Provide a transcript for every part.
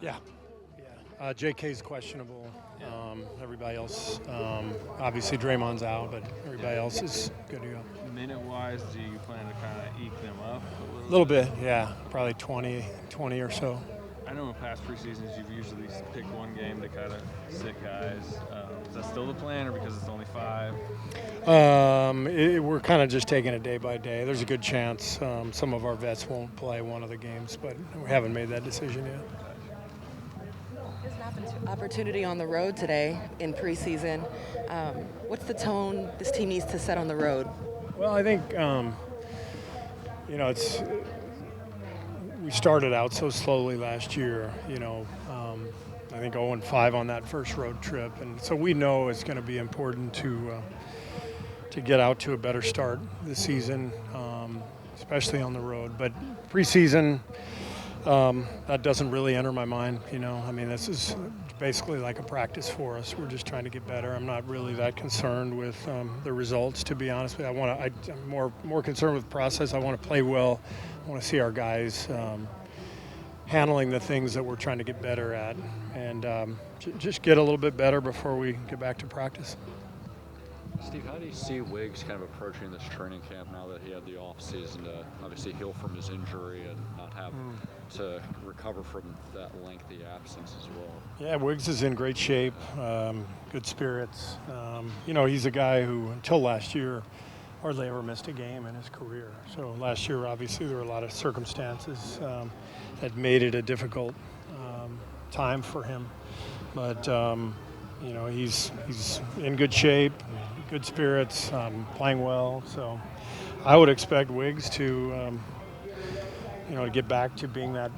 Yeah. JK's questionable. Everybody else, obviously Draymond's out, but everybody else is good to go. Minute-wise, do you plan to kind of eke them up A little bit, yeah. Probably 20 or so. I know in past preseasons you've usually picked one game to kind of sit guys. Is that still the plan, or because it's only 5? We're kind of just taking it day by day. There's a good chance some of our vets won't play one of the games, but we haven't made that decision yet. There's an opportunity on the road today in preseason. What's the tone this team needs to set on the road? Well, I think we started out so slowly last year. I think 0-5 on that first road trip, and so we know it's going to be important to get out to a better start this season, especially on the road. But preseason, that doesn't really enter my mind. This is basically like a practice for us. We're just trying to get better. I'm not really that concerned with the results, to be honest with you. I'm more concerned with the process. I want to play well. I want to see our guys handling the things that we're trying to get better at, and just get a little bit better before we get back to practice. Steve, how do you see Wiggs kind of approaching this training camp now that he had the off season to obviously heal from his injury and not have to recover from that lengthy absence as well? Yeah, Wiggs is in great shape, good spirits. He's a guy who, until last year, hardly ever missed a game in his career. So last year, obviously, there were a lot of circumstances that made it a difficult time for him. But, he's in good shape, good spirits, playing well. So I would expect Wiggs to get back to being that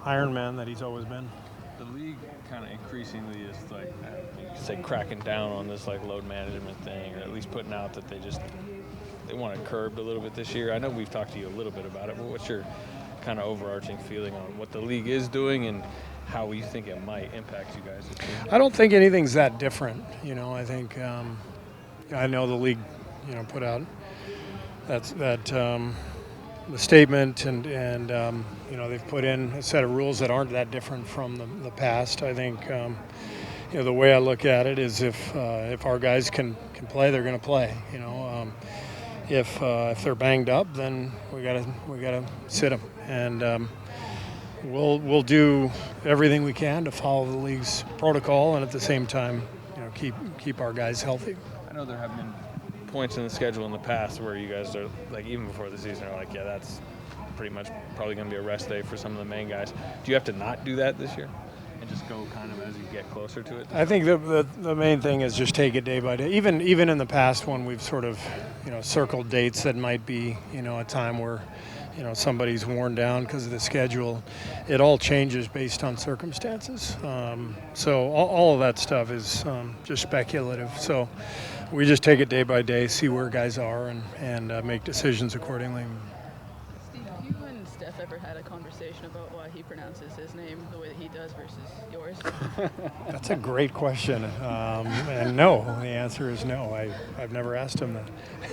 Iron Man that he's always been. The league kind of increasingly is like, you could say, cracking down on this like load management thing, or at least putting out that they want it curbed a little bit this year. I know we've talked to you a little bit about it, but what's your kind of overarching feeling on what the league is doing and how you think it might impact you guys? I don't think anything's that different. I think I know the league, put out the statement, and they've put in a set of rules that aren't that different from the past. I think the way I look at it is if our guys can play, they're going to play. If they're banged up, then we gotta sit them, and we'll do everything we can to follow the league's protocol, and at the same time, keep our guys healthy. I know there have been points in the schedule in the past where you guys are like, even before the season, are like, yeah, that's pretty much probably going to be a rest day for some of the main guys. Do you have to not do that this year and just go kind of as you get closer to it? I think the main thing is just take it day by day. Even in the past, when we've sort of circled dates that might be a time where somebody's worn down because of the schedule, it all changes based on circumstances. So all of that stuff is just speculative. So we just take it day by day, see where guys are, and make decisions accordingly. Steve, have you and Steph ever had a conversation about why he pronounces his name the way that he does versus yours? That's a great question. And no, the answer is no. I've never asked him that.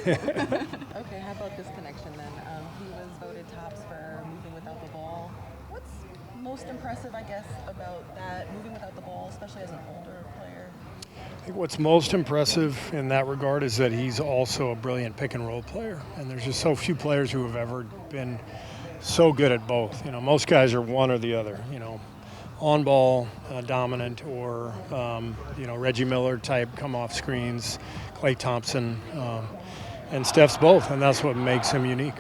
Okay, how about this connection then? He was voted tops for moving without the ball. What's most impressive, I guess, about that, moving without the ball, especially as an older player? I think what's most impressive in that regard is that he's also a brilliant pick and roll player. And there's just so few players who have ever been so good at both. Most guys are one or the other, on ball dominant, or, Reggie Miller type come off screens, Klay Thompson, and Steph's both. And that's what makes him unique.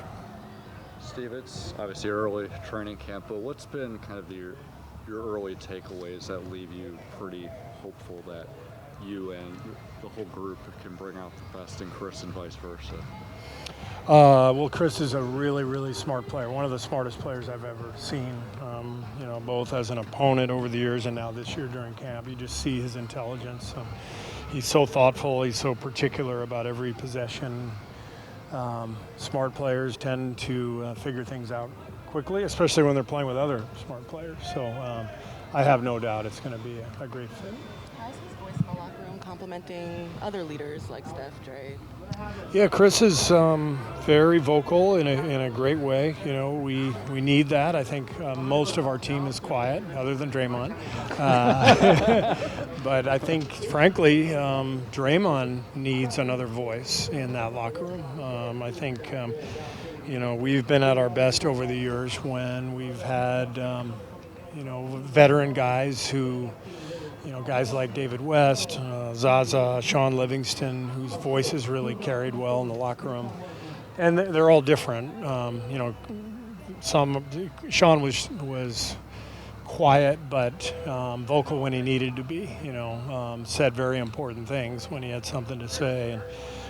Steve, it's obviously early training camp, but what's been kind of your early takeaways that leave you pretty hopeful that you and the whole group can bring out the best in Chris and vice versa? Well, Chris is a really, really smart player, one of the smartest players I've ever seen, both as an opponent over the years and now this year during camp. You just see his intelligence. He's so thoughtful. He's so particular about every possession. Smart players tend to figure things out quickly, especially when they're playing with other smart players. So I have no doubt it's going to be a great fit. How's his voice in the locker room? complimenting other leaders like Steph, Dre? Yeah, Chris is very vocal in a great way. You know, we need that. I think most of our team is quiet, other than Draymond. But I think, frankly, Draymond needs another voice in that locker room. I think, you know, we've been at our best over the years when we've had, you know, veteran guys who, you know, guys like David West, Zaza, Sean Livingston, whose voices really carried well in the locker room. And they're all different. You know, Sean was quiet but vocal when he needed to be, you know, said very important things when he had something to say. And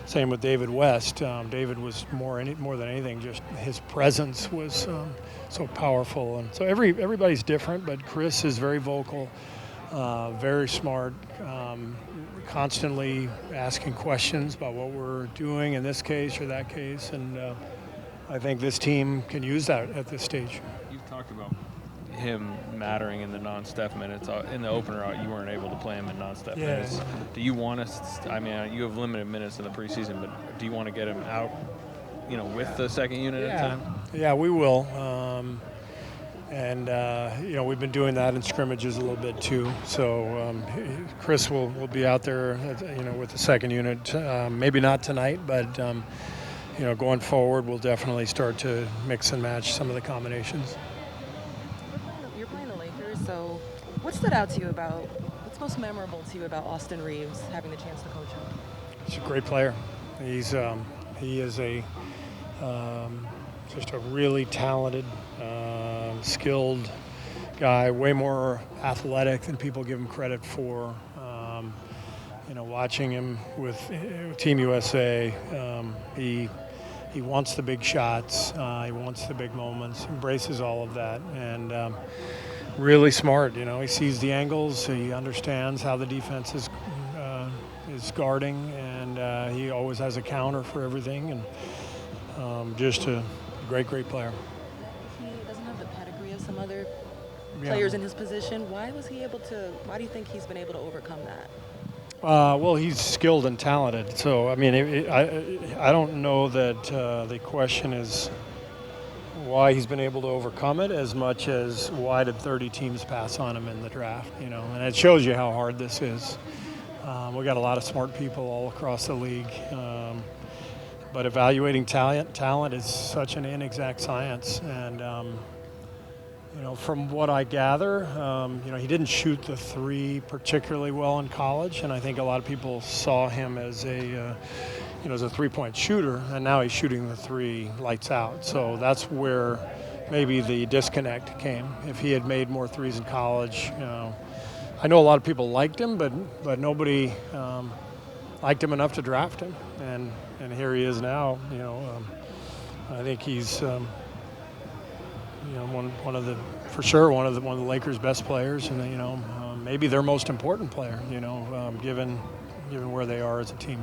same with David West. David was more than anything, just his presence was so powerful. And so everybody's different, but Chris is very vocal. Very smart, constantly asking questions about what we're doing in this case or that case, and I think this team can use that at this stage. You've talked about him mattering in the non-Steph minutes. In the opener, you weren't able to play him in non-Steph minutes. Do you want to? I mean, you have limited minutes in the preseason, but do you want to get him out, you know, with the second unit at a time? Yeah, we will. And, you know, we've been doing that in scrimmages a little bit too. So Chris will be out there, you know, with the second unit. Maybe not tonight, but, you know, going forward, we'll definitely start to mix and match some of the combinations. You're playing the Lakers, so what stood out to you what's most memorable to you about Austin Reaves, having the chance to coach him? He's a great player. He is just a really talented, skilled guy, way more athletic than people give him credit for. You know, watching him with Team USA, he wants the big shots, he wants the big moments, embraces all of that, and really smart. You know, he sees the angles, he understands how the defense is guarding, and he always has a counter for everything, and just a great player. He doesn't have the pedigree of some other players in his position. Why do you think he's been able to overcome that? Well, he's skilled and talented. So, I mean, I don't know that the question is why he's been able to overcome it as much as why did 30 teams pass on him in the draft, you know. And it shows you how hard this is. We got a lot of smart people all across the league. But evaluating talent is such an inexact science, and you know, from what I gather, you know, he didn't shoot the three particularly well in college, and I think a lot of people saw him as a three-point shooter, and now he's shooting the three lights out. So that's where maybe the disconnect came. If he had made more threes in college, you know, I know a lot of people liked him, but nobody liked him enough to draft him, and here he is now. You know, I think he's you know, one of the Lakers' best players, and you know, maybe their most important player. You know, given where they are as a team.